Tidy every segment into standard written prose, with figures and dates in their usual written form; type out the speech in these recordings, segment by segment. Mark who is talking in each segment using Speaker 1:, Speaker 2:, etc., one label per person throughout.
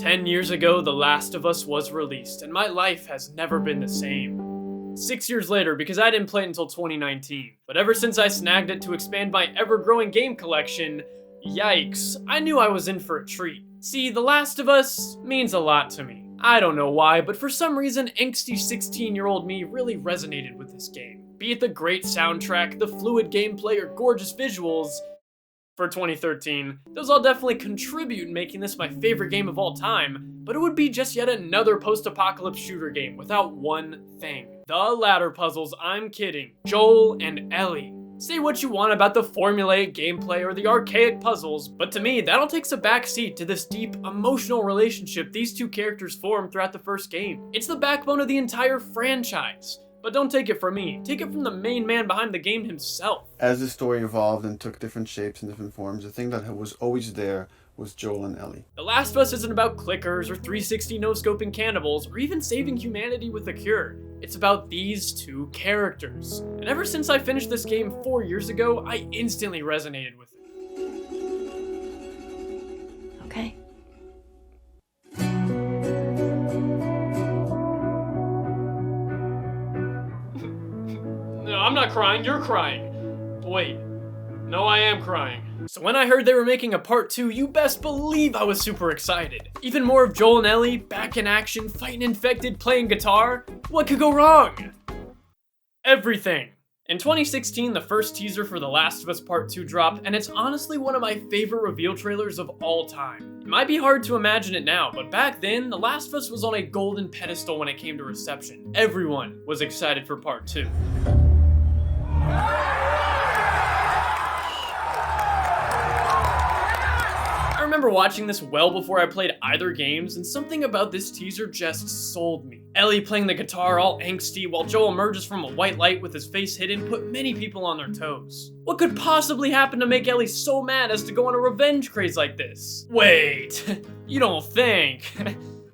Speaker 1: 10 years ago, The Last of Us was released, and my life has never been the same. 6 years later, because I didn't play it until 2019, but ever since I snagged it to expand my ever-growing game collection, yikes, I knew I was in for a treat. See, The Last of Us means a lot to me. I don't know why, but for some reason, angsty 16-year-old me really resonated with this game. Be it the great soundtrack, the fluid gameplay, or gorgeous visuals, for 2013, those all definitely contribute in making this my favorite game of all time, but it would be just yet another post-apocalypse shooter game without one thing. The ladder puzzles, I'm kidding. Joel and Ellie. Say what you want about the formulaic gameplay or the archaic puzzles, but to me, that all takes a backseat to this deep, emotional relationship these two characters form throughout the first game. It's the backbone of the entire franchise. But don't take it from me, take it from the main man behind the game himself.
Speaker 2: As the story evolved and took different shapes and different forms, the thing that was always there was Joel and Ellie.
Speaker 1: The Last of Us isn't about clickers or 360 no-scoping cannibals or even saving humanity with a cure. It's about these two characters. And ever since I finished this game 4 years ago, I instantly resonated with it.
Speaker 3: Okay.
Speaker 1: No, I'm not crying, you're crying. Wait, no, I am crying. So when I heard they were making a part 2, you best believe I was super excited. Even more of Joel and Ellie, back in action, fighting infected, playing guitar. What could go wrong? Everything. In 2016, the first teaser for The Last of Us Part 2 dropped, and it's honestly one of my favorite reveal trailers of all time. It might be hard to imagine it now, but back then, The Last of Us was on a golden pedestal when it came to reception. Everyone was excited for Part 2. I remember watching this well before I played either games, and something about this teaser just sold me. Ellie playing the guitar all angsty while Joel emerges from a white light with his face hidden put many people on their toes. What could possibly happen to make Ellie so mad as to go on a revenge craze like this? Wait, you don't think?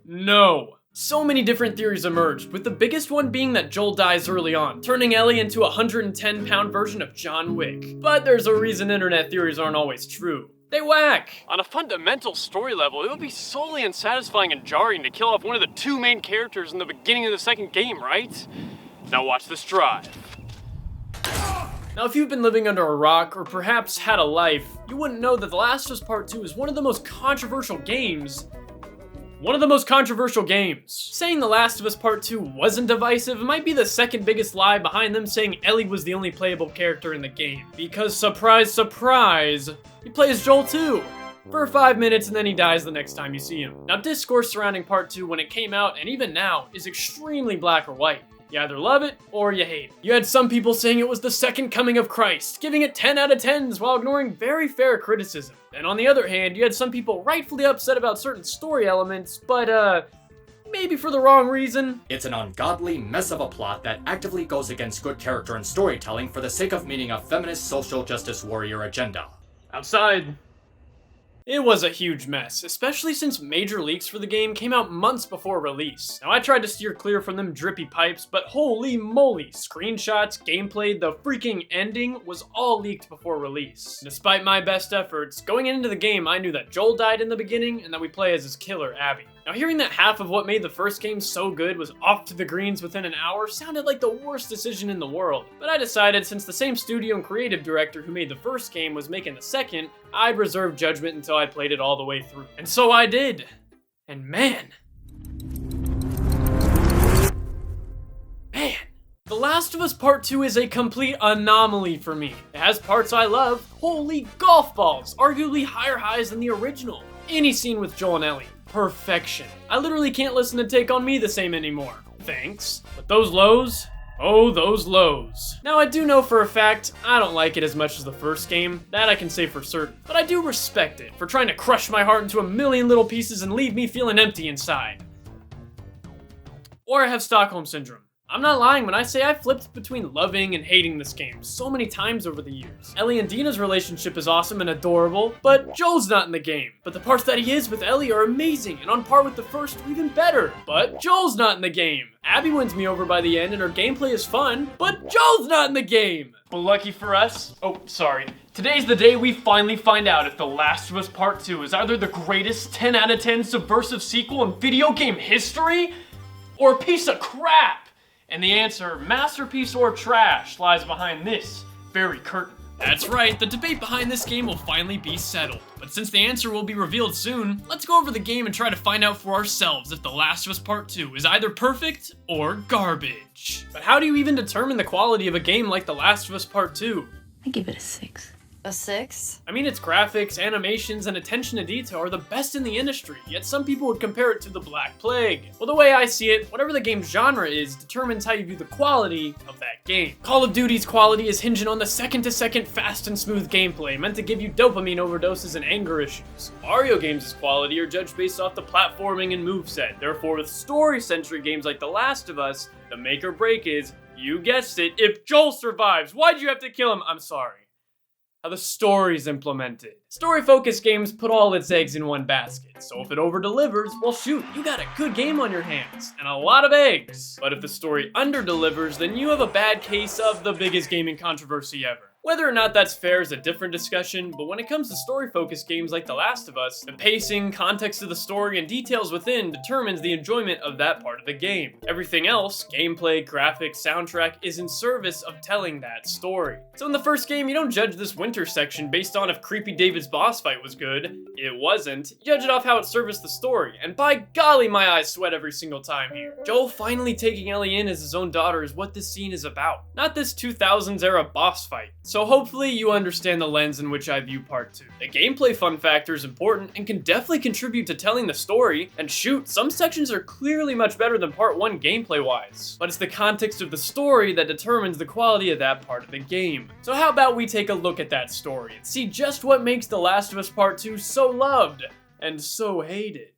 Speaker 1: No. So many different theories emerged, with the biggest one being that Joel dies early on, turning Ellie into a 110-pound version of John Wick. But there's a reason internet theories aren't always true. They whack! On a fundamental story level, it would be solely unsatisfying and jarring to kill off one of the two main characters in the beginning of the second game, right? Now watch this drive. Now if you've been living under a rock, or perhaps had a life, you wouldn't know that The Last of Us Part 2 is one of the most controversial games. Saying The Last of Us Part 2 wasn't divisive might be the second biggest lie behind them saying Ellie was the only playable character in the game. Because surprise, surprise, he plays Joel too. For 5 minutes and then he dies the next time you see him. Now discourse surrounding Part 2 when it came out and even now is extremely black or white. You either love it or you hate it. You had some people saying it was the second coming of Christ, giving it 10 out of 10s while ignoring very fair criticism. And on the other hand, you had some people rightfully upset about certain story elements, but maybe for the wrong reason.
Speaker 4: It's an ungodly mess of a plot that actively goes against good character and storytelling for the sake of meeting a feminist social justice warrior agenda.
Speaker 1: Outside, it was a huge mess, especially since major leaks for the game came out months before release. Now I tried to steer clear from them drippy pipes, but holy moly, screenshots, gameplay, the freaking ending was all leaked before release. Despite my best efforts, going into the game I knew that Joel died in the beginning and that we play as his killer, Abby. Now hearing that half of what made the first game so good was off to the greens within an hour sounded like the worst decision in the world. But I decided since the same studio and creative director who made the first game was making the second, I'd reserve judgment until I played it all the way through. And so I did. And man. The Last of Us Part 2 is a complete anomaly for me. It has parts I love, holy golf balls, arguably higher highs than the original. Any scene with Joel and Ellie, perfection. I literally can't listen to Take On Me the same anymore. Thanks. But those lows? Oh, those lows. Now I do know for a fact, I don't like it as much as the first game, that I can say for certain. But I do respect it for trying to crush my heart into a million little pieces and leave me feeling empty inside. Or I have Stockholm Syndrome. I'm not lying when I say I flipped between loving and hating this game so many times over the years. Ellie and Dina's relationship is awesome and adorable, but Joel's not in the game. But the parts that he is with Ellie are amazing and on par with the first or even better. But Joel's not in the game. Abby wins me over by the end and her gameplay is fun, but Joel's not in the game. But lucky for us, today's the day we finally find out if The Last of Us Part 2 is either the greatest 10 out of 10 subversive sequel in video game history, or a piece of crap. And the answer, masterpiece or trash, lies behind this very curtain. That's right, the debate behind this game will finally be settled. But since the answer will be revealed soon, let's go over the game and try to find out for ourselves if The Last of Us Part 2 is either perfect or garbage. But how do you even determine the quality of a game like The Last of Us Part 2?
Speaker 3: I give it a 6.
Speaker 5: A 6?
Speaker 1: I mean, its graphics, animations, and attention to detail are the best in the industry, yet some people would compare it to the Black Plague. Well, the way I see it, whatever the game's genre is determines how you view the quality of that game. Call of Duty's quality is hinging on the second-to-second fast and smooth gameplay meant to give you dopamine overdoses and anger issues. Mario games' quality are judged based off the platforming and moveset. Therefore, with story-centric games like The Last of Us, the make or break is, you guessed it, if Joel survives. Why'd you have to kill him? I'm sorry. How the story's implemented. Story-focused games put all its eggs in one basket, so if it over-delivers, well shoot, you got a good game on your hands, and a lot of eggs. But if the story under-delivers, then you have a bad case of the biggest gaming controversy ever. Whether or not that's fair is a different discussion, but when it comes to story-focused games like The Last of Us, the pacing, context of the story, and details within determines the enjoyment of that part of the game. Everything else, gameplay, graphics, soundtrack, is in service of telling that story. So in the first game, you don't judge this winter section based on if Creepy David's boss fight was good. It wasn't. You judge it off how it serviced the story, and by golly, my eyes sweat every single time here. Joel finally taking Ellie in as his own daughter is what this scene is about, not this 2000s era boss fight. So hopefully you understand the lens in which I view Part 2. The gameplay fun factor is important and can definitely contribute to telling the story, and shoot, some sections are clearly much better than Part 1 gameplay-wise. But it's the context of the story that determines the quality of that part of the game. So how about we take a look at that story and see just what makes The Last of Us Part 2 so loved and so hated.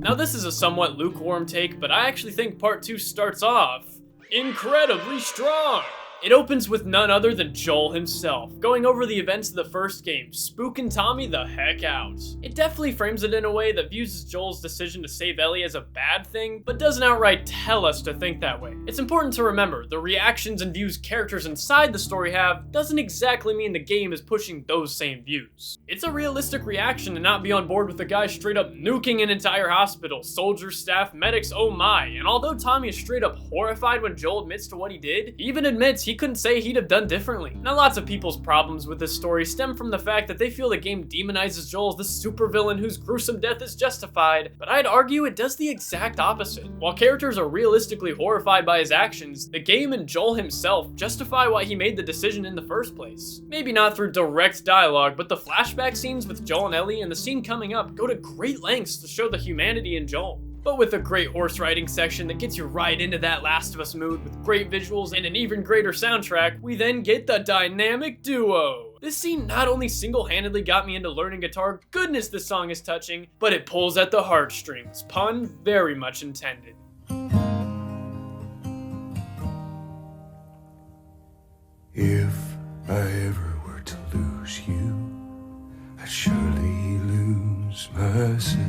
Speaker 1: Now this is a somewhat lukewarm take, but I actually think Part 2 starts off incredibly strong. It opens with none other than Joel himself, going over the events of the first game, spooking Tommy the heck out. It definitely frames it in a way that views Joel's decision to save Ellie as a bad thing, but doesn't outright tell us to think that way. It's important to remember, the reactions and views characters inside the story have doesn't exactly mean the game is pushing those same views. It's a realistic reaction to not be on board with a guy straight up nuking an entire hospital, soldiers, staff, medics, oh my, and although Tommy is straight up horrified when Joel admits to what he did, he even admits he couldn't say he'd have done differently. Now lots of people's problems with this story stem from the fact that they feel the game demonizes Joel as the supervillain whose gruesome death is justified, but I'd argue it does the exact opposite. While characters are realistically horrified by his actions, the game and Joel himself justify why he made the decision in the first place. Maybe not through direct dialogue, but the flashback scenes with Joel and Ellie and the scene coming up go to great lengths to show the humanity in Joel. But with a great horse riding section that gets you right into that Last of Us mood with great visuals and an even greater soundtrack, we then get the dynamic duo. This scene not only single-handedly got me into learning guitar, goodness this song is touching, but it pulls at the heartstrings, pun very much intended.
Speaker 6: If I ever were to lose you, I'd surely lose myself.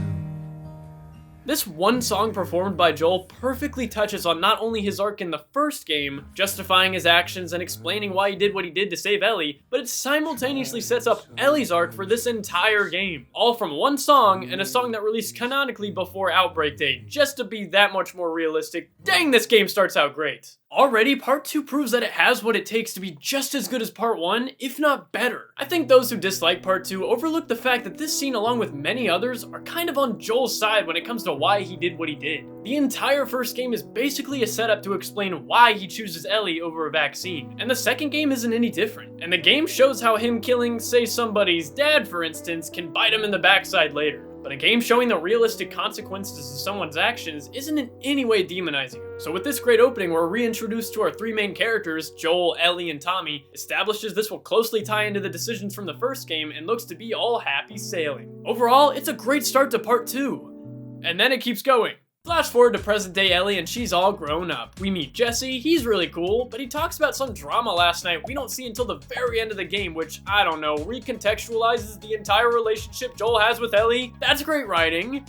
Speaker 1: This one song performed by Joel perfectly touches on not only his arc in the first game, justifying his actions and explaining why he did what he did to save Ellie, but it simultaneously sets up Ellie's arc for this entire game. All from one song, and a song that released canonically before Outbreak Day, just to be that much more realistic. Dang, this game starts out great. Already, Part 2 proves that it has what it takes to be just as good as Part 1, if not better. I think those who dislike Part 2 overlook the fact that this scene, along with many others, are kind of on Joel's side when it comes to why he did what he did. The entire first game is basically a setup to explain why he chooses Ellie over a vaccine, and the second game isn't any different. And the game shows how him killing, say, somebody's dad, for instance, can bite him in the backside later. But a game showing the realistic consequences of someone's actions isn't in any way demonizing him. So with this great opening, we're reintroduced to our three main characters, Joel, Ellie, and Tommy, establishes this will closely tie into the decisions from the first game and looks to be all happy sailing. Overall, it's a great start to part 2. And then it keeps going. Flash forward to present day Ellie and she's all grown up. We meet Jesse, he's really cool, but he talks about some drama last night we don't see until the very end of the game, which, I don't know, recontextualizes the entire relationship Joel has with Ellie. That's great writing.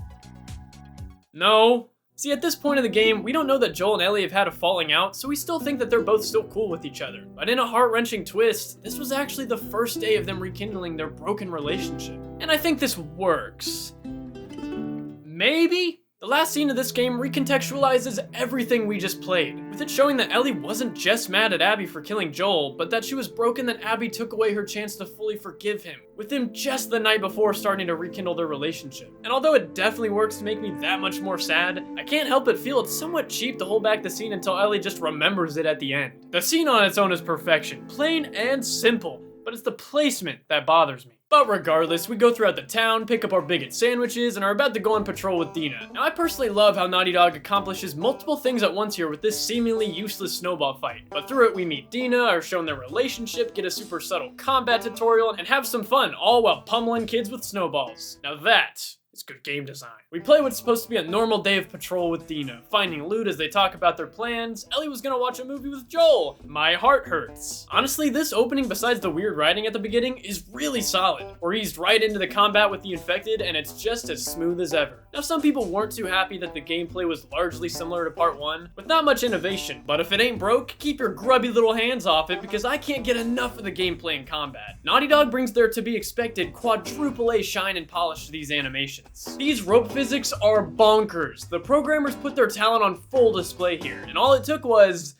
Speaker 1: No. See, at this point of the game, we don't know that Joel and Ellie have had a falling out, so we still think that they're both still cool with each other. But in a heart-wrenching twist, this was actually the first day of them rekindling their broken relationship. And I think this works. Maybe? The last scene of this game recontextualizes everything we just played, with it showing that Ellie wasn't just mad at Abby for killing Joel, but that she was broken that Abby took away her chance to fully forgive him, with him just the night before starting to rekindle their relationship. And although it definitely works to make me that much more sad, I can't help but feel it's somewhat cheap to hold back the scene until Ellie just remembers it at the end. The scene on its own is perfection, plain and simple, but it's the placement that bothers me. But regardless, we go throughout the town, pick up our bigot sandwiches, and are about to go on patrol with Dina. Now, I personally love how Naughty Dog accomplishes multiple things at once here with this seemingly useless snowball fight. But through it, we meet Dina, are shown their relationship, get a super subtle combat tutorial, and have some fun, all while pummeling kids with snowballs. Now that is good game design. We play what's supposed to be a normal day of patrol with Dina, finding loot as they talk about their plans. Ellie was gonna watch a movie with Joel. My heart hurts. Honestly, this opening, besides the weird writing at the beginning, is really solid. We're eased right into the combat with the infected, and it's just as smooth as ever. Now, some people weren't too happy that the gameplay was largely similar to part 1, with not much innovation, but if it ain't broke, keep your grubby little hands off it because I can't get enough of the gameplay and combat. Naughty Dog brings their to be expected quadruple A shine and polish to these animations. These rope physics are bonkers. The programmers put their talent on full display here, and all it took was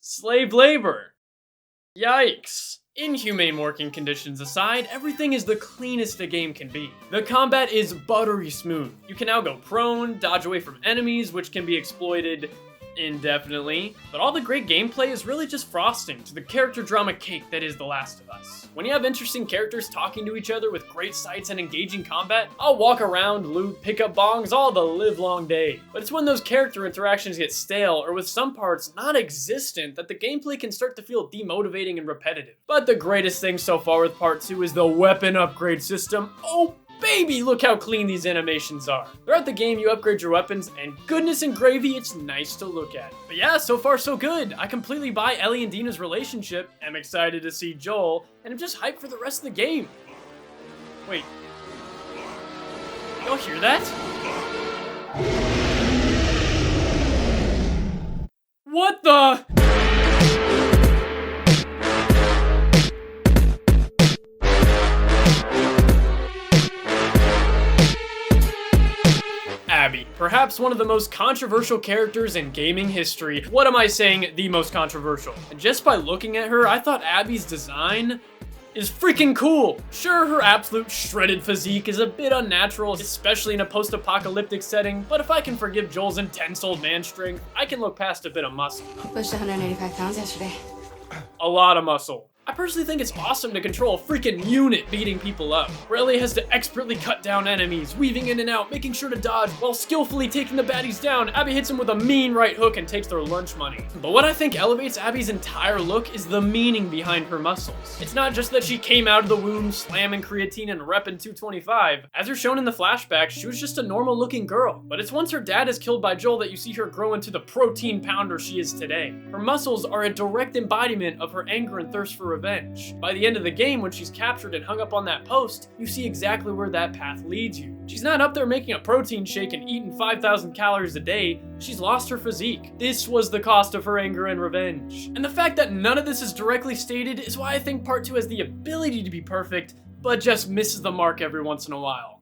Speaker 1: slave labor. Yikes. Inhumane working conditions aside, everything is the cleanest a game can be. The combat is buttery smooth. You can now go prone, dodge away from enemies, which can be exploited indefinitely, but all the great gameplay is really just frosting to the character drama cake that is The Last of Us. When you have interesting characters talking to each other with great sights and engaging combat, I'll walk around, loot, pick up bongs all the live long day. But it's when those character interactions get stale or with some parts non-existent that the gameplay can start to feel demotivating and repetitive. But the greatest thing so far with part 2 is the weapon upgrade system. Oh baby, look how clean these animations are. Throughout the game, you upgrade your weapons, and goodness and gravy, it's nice to look at. But yeah, so far so good. I completely buy Ellie and Dina's relationship, am excited to see Joel, and I'm just hyped for the rest of the game. Wait. Y'all hear that? What the? Abby, perhaps one of the most controversial characters in gaming history. What am I saying? The most controversial. And just by looking at her, I thought Abby's design is freaking cool. Sure, her absolute shredded physique is a bit unnatural, especially in a post-apocalyptic setting, but if I can forgive Joel's intense old man strength, I can look past a bit of muscle.
Speaker 3: Pushed 185 pounds yesterday.
Speaker 1: A lot of muscle. I personally think it's awesome to control a freaking unit beating people up, where Ellie has to expertly cut down enemies, weaving in and out, making sure to dodge, while skillfully taking the baddies down. Abby hits them with a mean right hook and takes their lunch money. But what I think elevates Abby's entire look is the meaning behind her muscles. It's not just that she came out of the womb slamming creatine and repping 225. As are shown in the flashbacks, she was just a normal looking girl. But it's once her dad is killed by Joel that you see her grow into the protein pounder she is today. Her muscles are a direct embodiment of her anger and thirst for revenge. By the end of the game, when she's captured and hung up on that post, you see exactly where that path leads you. She's not up there making a protein shake and eating 5,000 calories a day. She's lost her physique. This was the cost of her anger and revenge. And the fact that none of this is directly stated is why I think part 2 has the ability to be perfect, but just misses the mark every once in a while.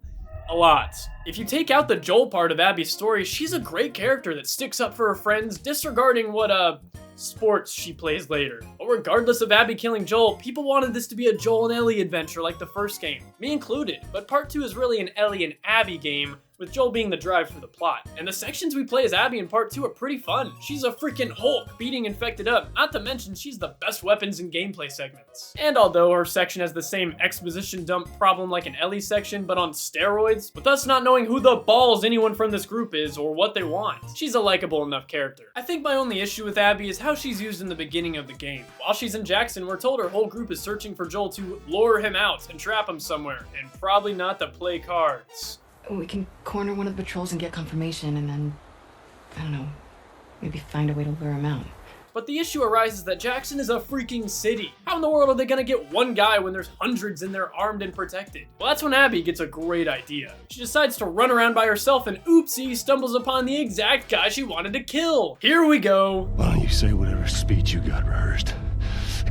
Speaker 1: A lot. If you take out the Joel part of Abby's story, she's a great character that sticks up for her friends, disregarding what, sports she plays later. But regardless of Abby killing Joel, people wanted this to be a Joel and Ellie adventure like the first game, me included, but part 2 is really an Ellie and Abby game, with with Joel being the drive for the plot. And the sections we play as Abby in part 2 are pretty fun. She's a freaking Hulk, beating infected up, not to mention she's the best weapons in gameplay segments. And although her section has the same exposition dump problem like an Ellie section, but on steroids, with us not knowing who the balls anyone from this group is or what they want, she's a likable enough character. I think my only issue with Abby is how she's used in the beginning of the game. While she's in Jackson, we're told her whole group is searching for Joel to lure him out and trap him somewhere, and probably not to play cards.
Speaker 3: We can corner one of the patrols and get confirmation, and then, I don't know, maybe find a way to lure him out.
Speaker 1: But the issue arises that Jackson is a freaking city. How in the world are they gonna get one guy when there's hundreds and they're armed and protected? Well, that's when Abby gets a great idea. She decides to run around by herself and oopsie stumbles upon the exact guy she wanted to kill. Here we go.
Speaker 6: Why don't you say whatever speech you got rehearsed?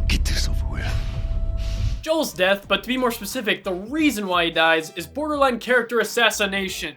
Speaker 6: Get this over with.
Speaker 1: Joel's death, but to be more specific, the reason why he dies is borderline character assassination.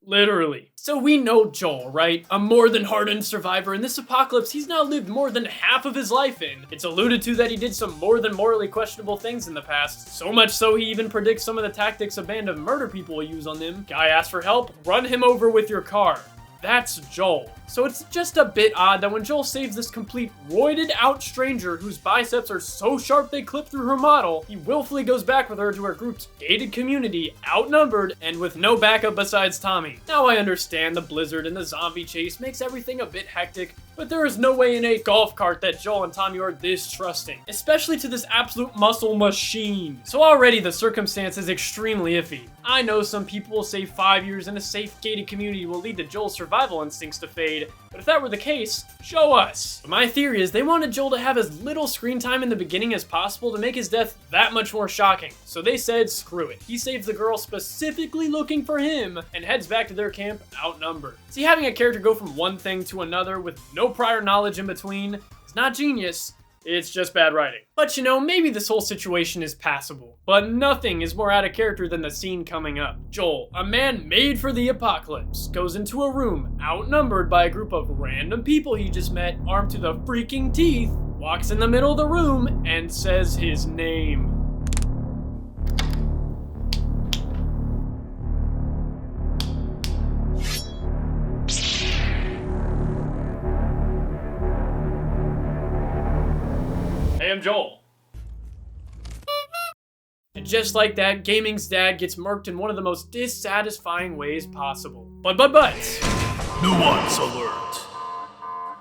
Speaker 1: Literally. So we know Joel, right? A more than hardened survivor in this apocalypse he's now lived more than half of his life in. It's alluded to that he did some more than morally questionable things in the past, so much so he even predicts some of the tactics a band of murder people will use on them. Guy asks for help, run him over with your car. That's Joel. So it's just a bit odd that when Joel saves this complete roided out stranger whose biceps are so sharp they clip through her model, he willfully goes back with her to her group's gated community, outnumbered and with no backup besides Tommy. Now I understand the blizzard and the zombie chase makes everything a bit hectic, but there is no way in a golf cart that Joel and Tommy are this trusting, especially to this absolute muscle machine. So already the circumstance is extremely iffy. I know some people will say 5 years in a safe gated community will lead to Joel's survival instincts to fade, but if that were the case, show us. But my theory is they wanted Joel to have as little screen time in the beginning as possible to make his death that much more shocking. So they said, screw it. He saves the girl specifically looking for him and heads back to their camp outnumbered. See, having a character go from one thing to another with no prior knowledge in between is not genius. It's just bad writing. But you know, maybe this whole situation is passable. But nothing is more out of character than the scene coming up. Joel, a man made for the apocalypse, goes into a room outnumbered by a group of random people he just met, armed to the freaking teeth, walks in the middle of the room, and says his name. Hey, I'm Joel. And just like that, gaming's dad gets murked in one of the most dissatisfying ways possible. But, nuance alert.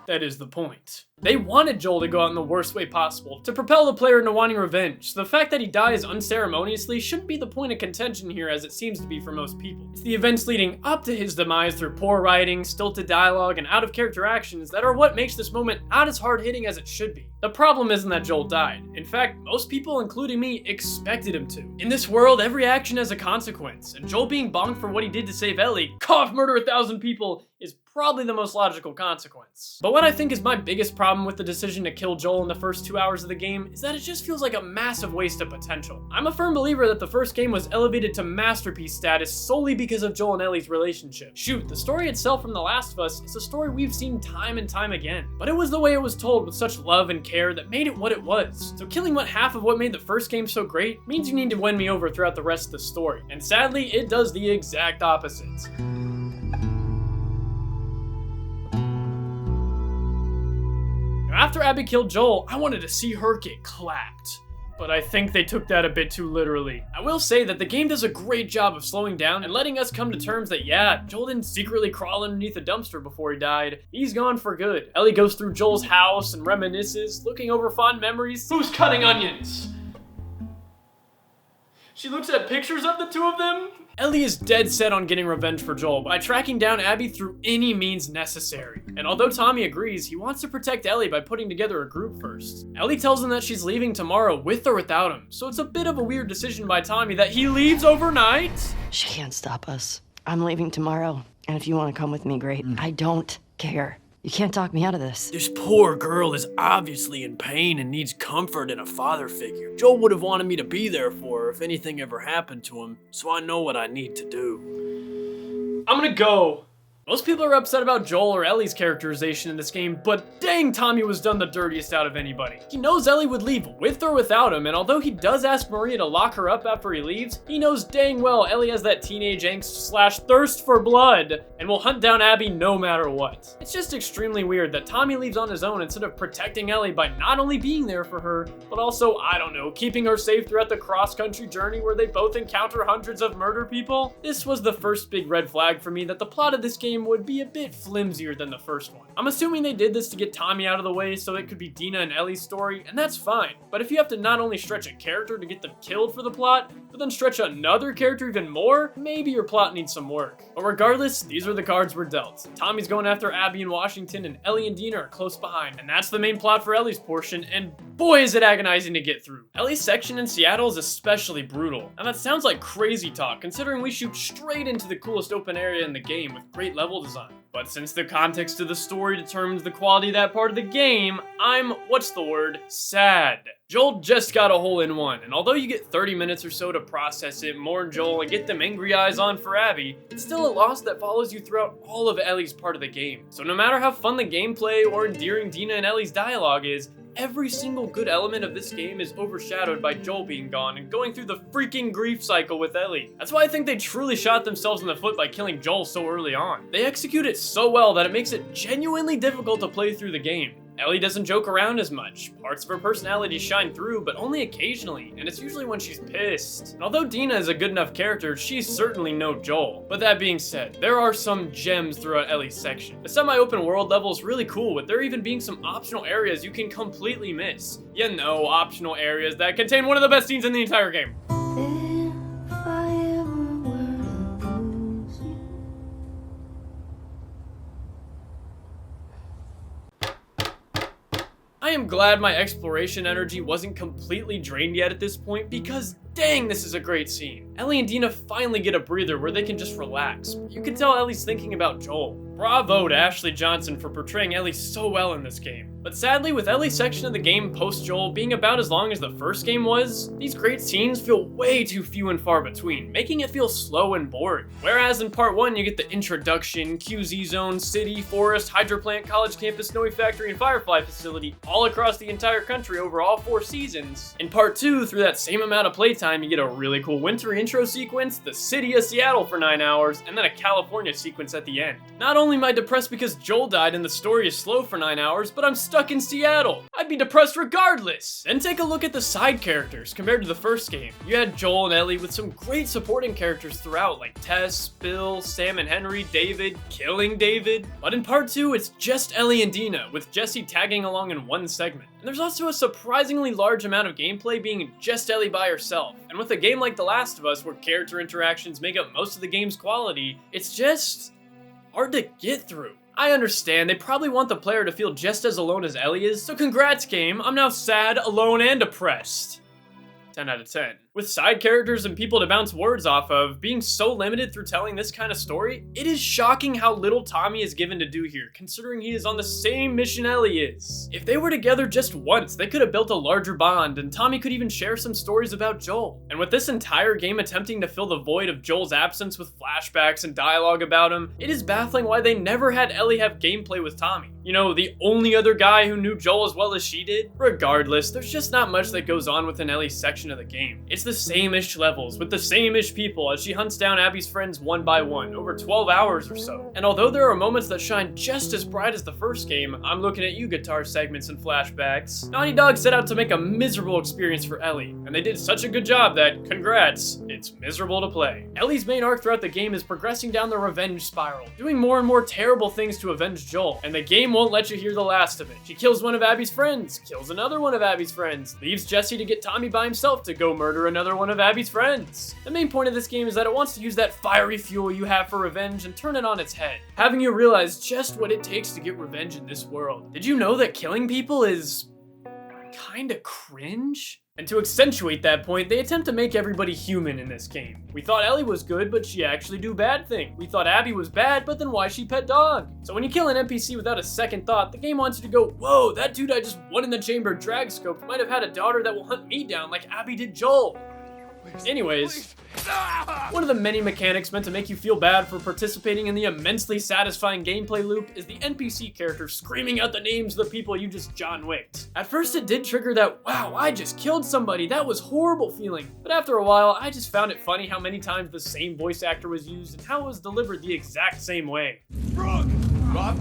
Speaker 1: That is the point. They wanted Joel to go out in the worst way possible, to propel the player into wanting revenge, so the fact that he dies unceremoniously shouldn't be the point of contention here as it seems to be for most people. It's the events leading up to his demise through poor writing, stilted dialogue, and out-of-character actions that are what makes this moment not as hard-hitting as it should be. The problem isn't that Joel died. In fact, most people, including me, expected him to. In this world, every action has a consequence, and Joel being bonked for what he did to save Ellie, cough, murder 1,000 people, is probably the most logical consequence. But what I think is my biggest problem with the decision to kill Joel in the first 2 hours of the game is that it just feels like a massive waste of potential. I'm a firm believer that the first game was elevated to masterpiece status solely because of Joel and Ellie's relationship. Shoot, the story itself from The Last of Us is a story we've seen time and time again, but it was the way it was told with such love and care that made it what it was. So killing half of what made the first game so great means you need to win me over throughout the rest of the story, and sadly, it does the exact opposite. After Abby killed Joel, I wanted to see her get clapped. But I think they took that a bit too literally. I will say that the game does a great job of slowing down and letting us come to terms that yeah, Joel didn't secretly crawl underneath a dumpster before he died. He's gone for good. Ellie goes through Joel's house and reminisces, looking over fond memories. Who's cutting onions? She looks at pictures of the two of them. Ellie is dead set on getting revenge for Joel by tracking down Abby through any means necessary. And although Tommy agrees, he wants to protect Ellie by putting together a group first. Ellie tells him that she's leaving tomorrow with or without him, so it's a bit of a weird decision by Tommy that he leaves overnight.
Speaker 3: She can't stop us. I'm leaving tomorrow, and if you want to come with me, great. I don't care. You can't talk me out of this.
Speaker 1: This poor girl is obviously in pain and needs comfort and a father figure. Joel would have wanted me to be there for her if anything ever happened to him, so I know what I need to do. I'm gonna go. Most people are upset about Joel or Ellie's characterization in this game, but dang, Tommy was done the dirtiest out of anybody. He knows Ellie would leave with or without him, and although he does ask Maria to lock her up after he leaves, he knows dang well Ellie has that teenage angst / thirst for blood, and will hunt down Abby no matter what. It's just extremely weird that Tommy leaves on his own instead of protecting Ellie by not only being there for her, but also, I don't know, keeping her safe throughout the cross-country journey where they both encounter hundreds of murder people. This was the first big red flag for me that the plot of this game would be a bit flimsier than the first one. I'm assuming they did this to get Tommy out of the way so it could be Dina and Ellie's story, and that's fine. But if you have to not only stretch a character to get them killed for the plot, but then stretch another character even more, maybe your plot needs some work. But regardless, these are the cards we're dealt. Tommy's going after Abby in Washington, and Ellie and Dina are close behind. And that's the main plot for Ellie's portion, and boy is it agonizing to get through. Ellie's section in Seattle is especially brutal, and that sounds like crazy talk considering we shoot straight into the coolest open area in the game with great level design. But since the context of the story determines the quality of that part of the game, I'm, sad. Joel just got a hole-in-one, and although you get 30 minutes or so to process it, mourn Joel, and get them angry eyes on for Abby, it's still a loss that follows you throughout all of Ellie's part of the game. So no matter how fun the gameplay or endearing Dina and Ellie's dialogue is, every single good element of this game is overshadowed by Joel being gone and going through the freaking grief cycle with Ellie. That's why I think they truly shot themselves in the foot by killing Joel so early on. They execute it so well that it makes it genuinely difficult to play through the game. Ellie doesn't joke around as much. Parts of her personality shine through, but only occasionally, and it's usually when she's pissed. And although Dina is a good enough character, she's certainly no Joel. But that being said, there are some gems throughout Ellie's section. The semi-open world level is really cool, with there even being some optional areas you can completely miss. You know, optional areas that contain one of the best scenes in the entire game. I am glad my exploration energy wasn't completely drained yet at this point, because dang, this is a great scene. Ellie and Dina finally get a breather where they can just relax. You can tell Ellie's thinking about Joel. Bravo to Ashley Johnson for portraying Ellie so well in this game. But sadly, with Ellie's section of the game post-Joel being about as long as the first game was, these great scenes feel way too few and far between, making it feel slow and boring. Whereas in part 1, you get the introduction, QZ zone, city, forest, hydroplant, college campus, snowy factory, and firefly facility all across the entire country over all 4 seasons. In part 2, through that same amount of playtime, you get a really cool winter intro sequence, the city of Seattle for 9 hours, and then a California sequence at the end. Not only am I depressed because Joel died and the story is slow for 9 hours, but I'm stuck in Seattle. I'd be depressed regardless. Then take a look at the side characters compared to the first game. You had Joel and Ellie with some great supporting characters throughout, like Tess, Bill, Sam and Henry, David, killing David. But in part 2, it's just Ellie and Dina, with Jesse tagging along in one segment. And there's also a surprisingly large amount of gameplay being just Ellie by herself. And with a game like The Last of Us, where character interactions make up most of the game's quality, it's just hard to get through. I understand, they probably want the player to feel just as alone as Ellie is, so congrats game, I'm now sad, alone, and depressed. 10 out of 10. With side characters and people to bounce words off of being so limited through telling this kind of story, it is shocking how little Tommy is given to do here, considering he is on the same mission Ellie is. If they were together just once, they could have built a larger bond, and Tommy could even share some stories about Joel. And with this entire game attempting to fill the void of Joel's absence with flashbacks and dialogue about him, it is baffling why they never had Ellie have gameplay with Tommy. You know, the only other guy who knew Joel as well as she did? Regardless, there's just not much that goes on within Ellie's section of the game. It's the same-ish levels, with the same-ish people as she hunts down Abby's friends one by one, over 12 hours or so. And although there are moments that shine just as bright as the first game, I'm looking at you guitar segments and flashbacks. Naughty Dog set out to make a miserable experience for Ellie, and they did such a good job that, congrats, it's miserable to play. Ellie's main arc throughout the game is progressing down the revenge spiral, doing more and more terrible things to avenge Joel, and the game won't let you hear the last of it. She kills one of Abby's friends, kills another one of Abby's friends, leaves Jesse to get Tommy by himself to go murder another one of Abby's friends. The main point of this game is that it wants to use that fiery fuel you have for revenge and turn it on its head, having you realize just what it takes to get revenge in this world. Did you know that killing people is kinda cringe? And to accentuate that point, they attempt to make everybody human in this game. We thought Ellie was good, but she actually do bad things. We thought Abby was bad, but then why she pet dog? So when you kill an NPC without a second thought, the game wants you to go, whoa, that dude I just won in the chamber drag scope might have had a daughter that will hunt me down like Abby did Joel. Anyways, one of the many mechanics meant to make you feel bad for participating in the immensely satisfying gameplay loop is the NPC character screaming out the names of the people you just John Wicked. At first it did trigger that, wow, I just killed somebody, that was horrible feeling. But after a while, I just found it funny how many times the same voice actor was used and how it was delivered the exact same way.
Speaker 5: Brooke! Rob?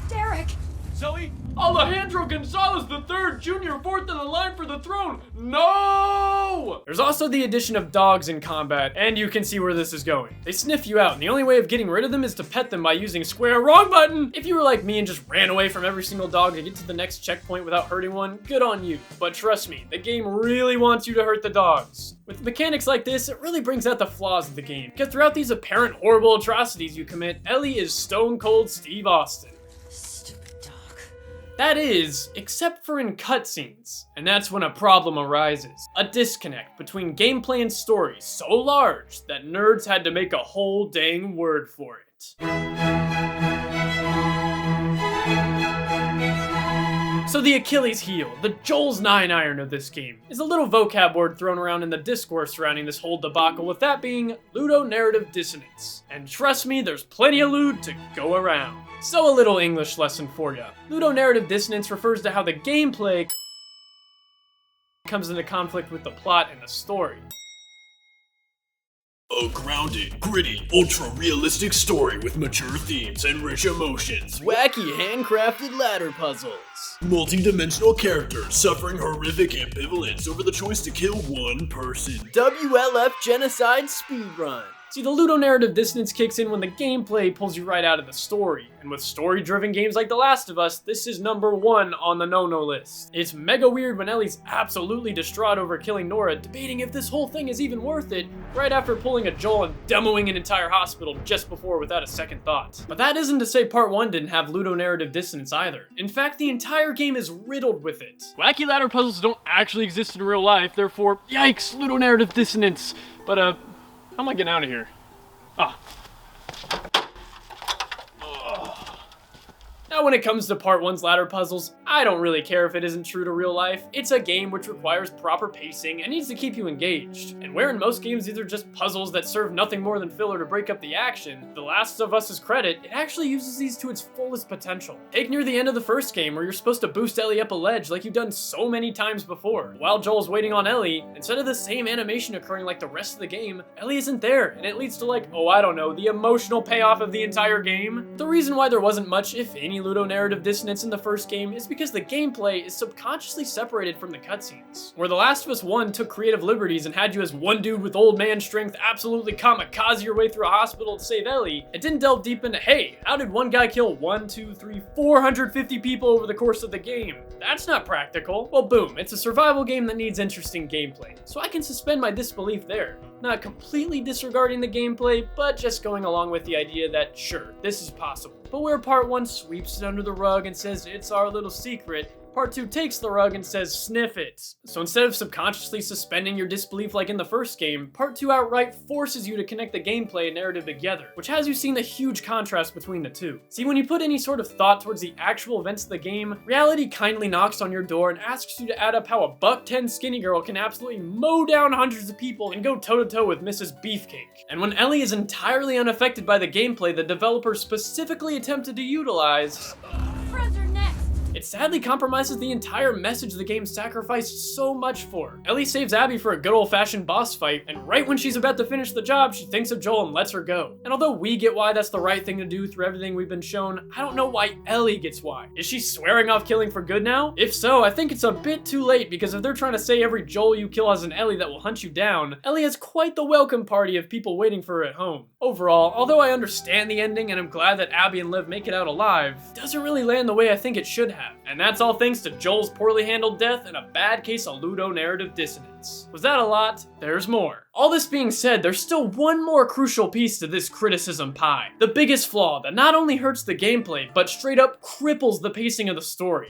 Speaker 3: Derek!
Speaker 5: Zoe?
Speaker 1: Alejandro Gonzalez III, Jr., fourth in the line for the throne. No! There's also the addition of dogs in combat, and you can see where this is going. They sniff you out, and the only way of getting rid of them is to pet them by using square wrong button. If you were like me and just ran away from every single dog to get to the next checkpoint without hurting one, good on you. But trust me, the game really wants you to hurt the dogs. With mechanics like this, it really brings out the flaws of the game, because throughout these apparent horrible atrocities you commit, Ellie is stone cold Steve Austin. That is, except for in cutscenes. And that's when a problem arises. A disconnect between gameplay and story so large that nerds had to make a whole dang word for it. So the Achilles heel, the Joel's 9-iron of this game, is a little vocab word thrown around in the discourse surrounding this whole debacle, with that being Ludo-narrative dissonance. And trust me, there's plenty of lewd to go around. So a little English lesson for ya. Ludo-narrative dissonance refers to how the gameplay comes into conflict with the plot and the story.
Speaker 7: A grounded, gritty, ultra-realistic story with mature themes and rich emotions.
Speaker 1: Wacky handcrafted ladder puzzles.
Speaker 7: Multi-dimensional characters suffering horrific ambivalence over the choice to kill one person.
Speaker 1: WLF genocide speedrun. See, the Ludo-narrative dissonance kicks in when the gameplay pulls you right out of the story, and with story-driven games like The Last of Us, this is number 1 on the no-no list. It's mega weird when Ellie's absolutely distraught over killing Nora, debating if this whole thing is even worth it, right after pulling a Joel and demoing an entire hospital just before without a second thought. But that isn't to say Part 1 didn't have Ludo-narrative dissonance either. In fact, the entire game is riddled with it. Wacky ladder puzzles don't actually exist in real life, therefore, yikes, Ludo-narrative dissonance. But, how am I getting out of here? Now when it comes to Part 1's ladder puzzles, I don't really care if it isn't true to real life. It's a game which requires proper pacing and needs to keep you engaged. And where in most games these are just puzzles that serve nothing more than filler to break up the action, The Last of Us' credit, it actually uses these to its fullest potential. Take near the end of the first game where you're supposed to boost Ellie up a ledge like you've done so many times before. While Joel's waiting on Ellie, instead of the same animation occurring like the rest of the game, Ellie isn't there, and it leads to like, oh I don't know, the emotional payoff of the entire game. The reason why there wasn't much, if any, Ludo-narrative dissonance in the first game is because the gameplay is subconsciously separated from the cutscenes. Where The Last of Us 1 took creative liberties and had you as one dude with old man strength absolutely kamikaze your way through a hospital to save Ellie, it didn't delve deep into, hey, how did one guy kill 450 people over the course of the game? That's not practical. Well, boom, it's a survival game that needs interesting gameplay, so I can suspend my disbelief there. Not completely disregarding the gameplay, but just going along with the idea that, sure, this is possible. But where Part 1 sweeps it under the rug and says it's our little secret, Part 2 takes the rug and says sniff it. So instead of subconsciously suspending your disbelief like in the first game, Part 2 outright forces you to connect the gameplay and narrative together, which has you seeing the huge contrast between the two. See, when you put any sort of thought towards the actual events of the game, reality kindly knocks on your door and asks you to add up how a $110 skinny girl can absolutely mow down hundreds of people and go toe-to-toe with Mrs. Beefcake. And when Ellie is entirely unaffected by the gameplay the developers specifically attempted to utilize, it sadly compromises the entire message the game sacrificed so much for. Ellie saves Abby for a good old-fashioned boss fight, and right when she's about to finish the job, she thinks of Joel and lets her go. And although we get why that's the right thing to do through everything we've been shown, I don't know why Ellie gets why. Is she swearing off killing for good now? If so, I think it's a bit too late, because if they're trying to say every Joel you kill has an Ellie that will hunt you down, Ellie has quite the welcome party of people waiting for her at home. Overall, although I understand the ending and I'm glad that Abby and Liv make it out alive, it doesn't really land the way I think it should have. And that's all thanks to Joel's poorly handled death and a bad case of Ludo-narrative dissonance. Was that a lot? There's more. All this being said, there's still one more crucial piece to this criticism pie. The biggest flaw that not only hurts the gameplay, but straight up cripples the pacing of the story.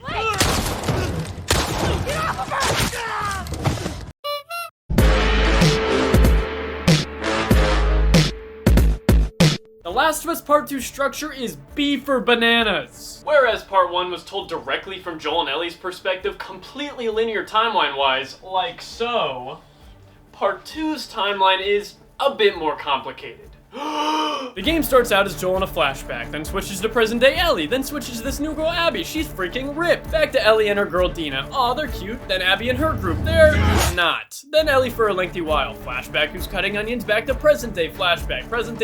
Speaker 1: The Last of Us Part 2 structure is beef for bananas. Whereas Part 1 was told directly from Joel and Ellie's perspective, completely linear timeline-wise, like so, Part 2's timeline is a bit more complicated. The game starts out as Joel in a flashback, then switches to present day Ellie, then switches to this new girl Abby, she's freaking ripped. Back to Ellie and her girl Dina, aw they're cute, then Abby and her group, they're not. Then Ellie for a lengthy while, flashback who's cutting onions, back to present day flashback, present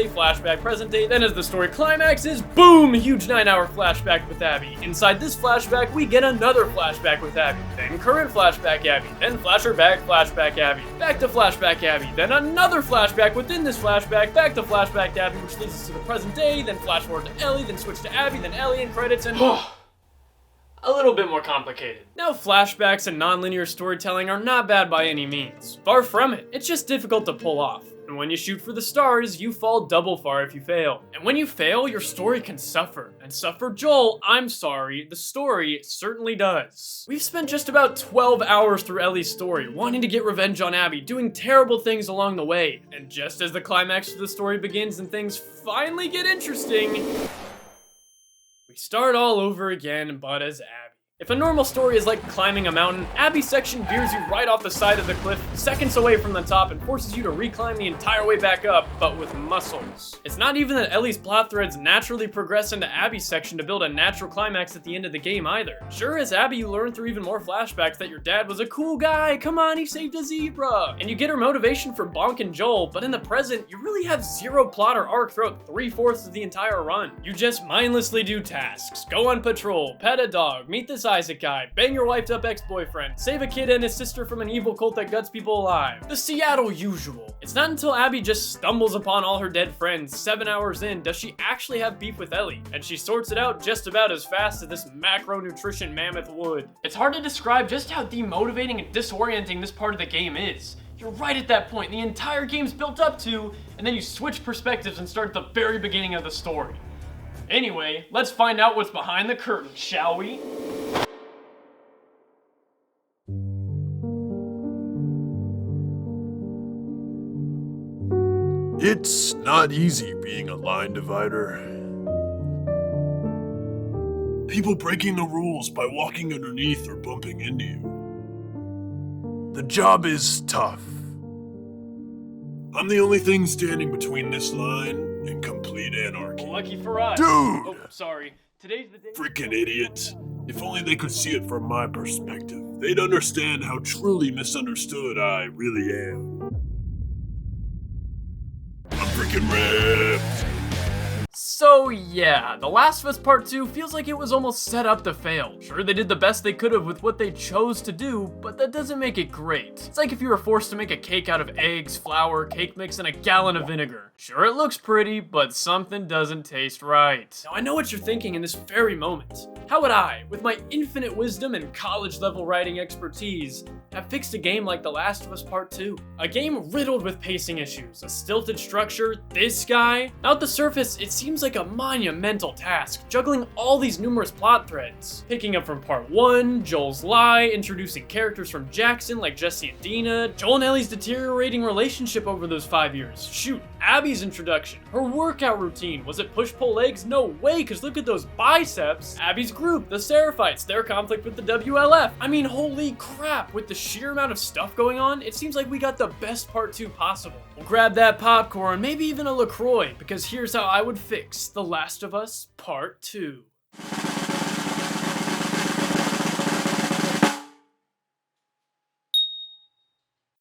Speaker 1: day, then as the story climaxes, boom, huge 9-hour flashback with Abby. Inside this flashback we get another flashback with Abby, then current flashback Abby, then flashback Abby, back to flashback Abby, then another flashback within this flashback, back to flashback Abby, which leads us to the present day, then flash forward to Ellie, then switch to Abby, then Ellie and credits, and a little bit more complicated. Now, flashbacks and non-linear storytelling are not bad by any means. Far from it. It's just difficult to pull off. And when you shoot for the stars, you fall double far if you fail. And when you fail, your story can suffer. And suffer Joel, I'm sorry, the story certainly does. We've spent just about 12 hours through Ellie's story, wanting to get revenge on Abby, doing terrible things along the way. And just as the climax of the story begins and things finally get interesting, we start all over again, but as Abby. If a normal story is like climbing a mountain, Abby's section veers you right off the side of the cliff, seconds away from the top, and forces you to reclimb the entire way back up, but with muscles. It's not even that Ellie's plot threads naturally progress into Abby's section to build a natural climax at the end of the game either. Sure, as Abby you learn through even more flashbacks that your dad was a cool guy, come on, he saved a zebra, and you get her motivation for bonking Joel, but in the present, you really have zero plot or arc throughout 3/4 of the entire run. You just mindlessly do tasks, go on patrol, pet a dog, meet this Isaac guy, bang your wifed up ex-boyfriend, save a kid and his sister from an evil cult that guts people alive. The Seattle usual. It's not until Abby just stumbles upon all her dead friends 7 hours in does she actually have beef with Ellie, and she sorts it out just about as fast as this macronutrition mammoth would. It's hard to describe just how demotivating and disorienting this part of the game is. You're right at that point the entire game's built up to, and then you switch perspectives and start at the very beginning of the story. Anyway, let's find out what's behind the curtain, shall we?
Speaker 7: It's not easy being a line divider. People breaking the rules by walking underneath or bumping into you. The job is tough. I'm the only thing standing between this line and complete anarchy.
Speaker 1: Well, lucky for us.
Speaker 7: Dude!
Speaker 1: Oh, sorry. Today's the day.
Speaker 7: Frickin' idiots. If only they could see it from my perspective, they'd understand how truly misunderstood I really am. I'm freaking ripped!
Speaker 1: So yeah, The Last of Us Part 2 feels like it was almost set up to fail. Sure, they did the best they could have with what they chose to do, but that doesn't make it great. It's like if you were forced to make a cake out of eggs, flour, cake mix, and a gallon of vinegar. Sure, it looks pretty, but something doesn't taste right. Now I know what you're thinking in this very moment. How would I, with my infinite wisdom and college-level writing expertise, have fixed a game like The Last of Us Part 2? A game riddled with pacing issues, a stilted structure, this guy? Now at the surface, it seems like a monumental task, juggling all these numerous plot threads. Picking up from Part 1, Joel's lie, introducing characters from Jackson like Jesse and Dina, Joel and Ellie's deteriorating relationship over those 5 years, shoot, Abby's introduction, her workout routine, was it push-pull legs? No way, cause look at those biceps. Abby's group, the Seraphites, their conflict with the WLF. I mean, holy crap, with the sheer amount of stuff going on, it seems like we got the best Part 2 possible. We'll grab that popcorn, maybe even a LaCroix, because here's how I would fix The Last of Us Part 2.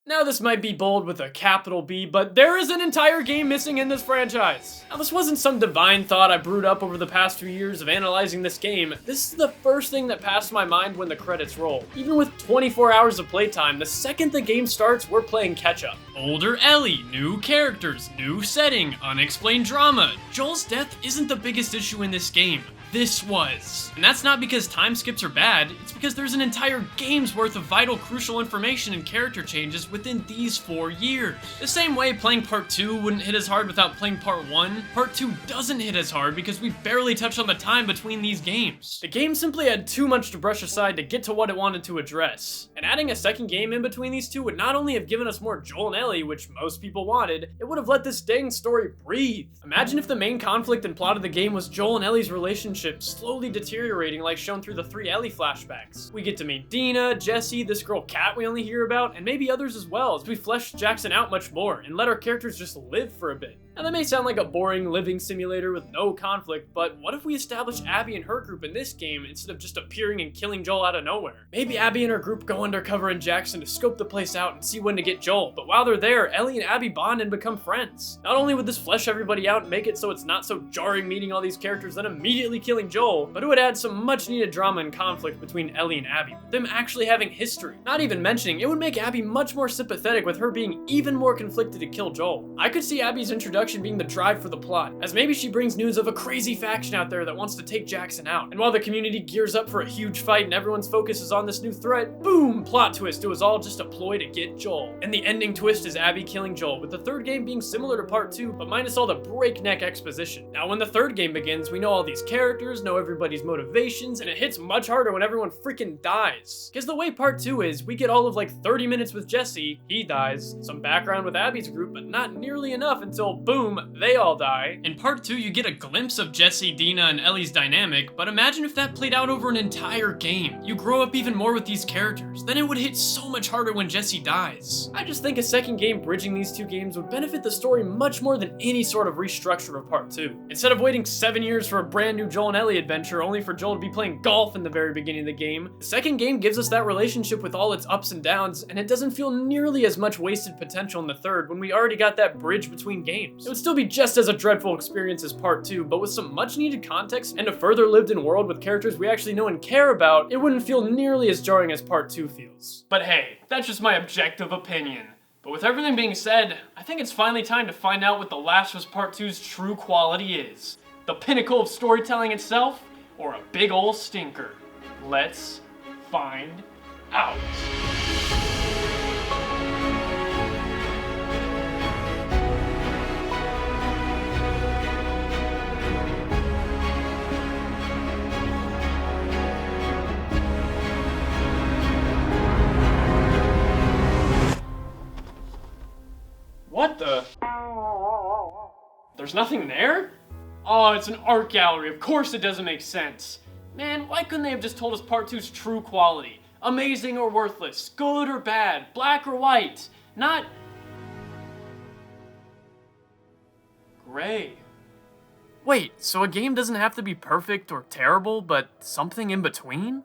Speaker 1: Now this might be bold with a capital B, but there is an entire game missing in this franchise. Now this wasn't some divine thought I brewed up over the past few years of analyzing this game. This is the first thing that passed my mind when the credits roll. Even with 24 hours of playtime, the second the game starts, we're playing catch up. Older Ellie, new characters, new setting, unexplained drama. Joel's death isn't the biggest issue in this game. This was. And that's not because time skips are bad, it's because there's an entire game's worth of vital, crucial information and character changes within these 4 years. The same way playing Part 2 wouldn't hit as hard without playing Part 1, Part 2 doesn't hit as hard because we barely touch on the time between these games. The game simply had too much to brush aside to get to what it wanted to address. And adding a second game in between these two would not only have given us more Joel and Ellie, which most people wanted, it would have let this dang story breathe. Imagine if the main conflict and plot of the game was Joel and Ellie's relationship relationship slowly deteriorating like shown through the 3 Ellie flashbacks. We get to meet Dina, Jesse, this girl Kat we only hear about, and maybe others as well as we flesh Jackson out much more and let our characters just live for a bit. Now that may sound like a boring living simulator with no conflict, but what if we establish Abby and her group in this game instead of just appearing and killing Joel out of nowhere? Maybe Abby and her group go undercover in Jackson to scope the place out and see when to get Joel, but while they're there, Ellie and Abby bond and become friends. Not only would this flesh everybody out and make it so it's not so jarring meeting all these characters then immediately killing Joel, but it would add some much needed drama and conflict between Ellie and Abby, with them actually having history. Not even mentioning, it would make Abby much more sympathetic with her being even more conflicted to kill Joel. I could see Abby's introduction being the drive for the plot, as maybe she brings news of a crazy faction out there that wants to take Jackson out. And while the community gears up for a huge fight and everyone's focus is on this new threat, boom, plot twist, it was all just a ploy to get Joel. And the ending twist is Abby killing Joel, with the third game being similar to part 2, but minus all the breakneck exposition. Now when the third game begins, we know all these characters, know everybody's motivations, and it hits much harder when everyone freaking dies. Because the way part 2 is, we get all of like 30 minutes with Jesse, he dies, some background with Abby's group, but not nearly enough until boom, they all die. In part 2, you get a glimpse of Jesse, Dina, and Ellie's dynamic, but imagine if that played out over an entire game. You grow up even more with these characters, then it would hit so much harder when Jesse dies. I just think a second game bridging these two games would benefit the story much more than any sort of restructure of part 2. Instead of waiting 7 years for a brand new Joel and Ellie adventure only for Joel to be playing golf in the very beginning of the game, the second game gives us that relationship with all its ups and downs, and it doesn't feel nearly as much wasted potential in the third when we already got that bridge between games. It would still be just as a dreadful experience as part 2, but with some much needed context and a further lived in world with characters we actually know and care about, it wouldn't feel nearly as jarring as part 2 feels. But hey, that's just my objective opinion. But with everything being said, I think it's finally time to find out what The Last of Us Part 2's true quality is. The pinnacle of storytelling itself, or a big ol' stinker? Let's find out. What the? There's nothing there? Oh, it's an art gallery. Of course it doesn't make sense. Man, why couldn't they have just told us part 2's true quality? Amazing or worthless, good or bad, black or white, not gray. Wait, so a game doesn't have to be perfect or terrible, but something in between?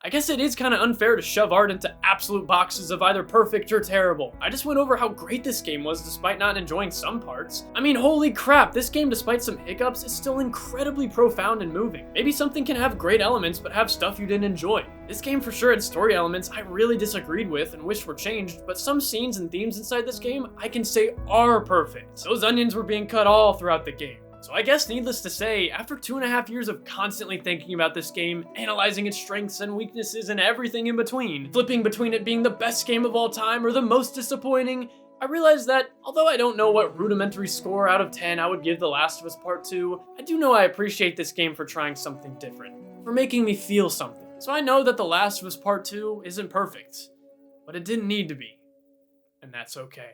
Speaker 1: I guess it is kind of unfair to shove art into absolute boxes of either perfect or terrible. I just went over how great this game was despite not enjoying some parts. I mean, holy crap, this game, despite some hiccups, is still incredibly profound and moving. Maybe something can have great elements but have stuff you didn't enjoy. This game for sure had story elements I really disagreed with and wished were changed, but some scenes and themes inside this game I can say are perfect. Those onions were being cut all throughout the game. So I guess needless to say, after 2.5 years of constantly thinking about this game, analyzing its strengths and weaknesses and everything in between, flipping between it being the best game of all time or the most disappointing, I realized that, although I don't know what rudimentary score out of 10 I would give The Last of Us Part 2, I do know I appreciate this game for trying something different, for making me feel something. So I know that The Last of Us Part 2 isn't perfect, but it didn't need to be, and that's okay.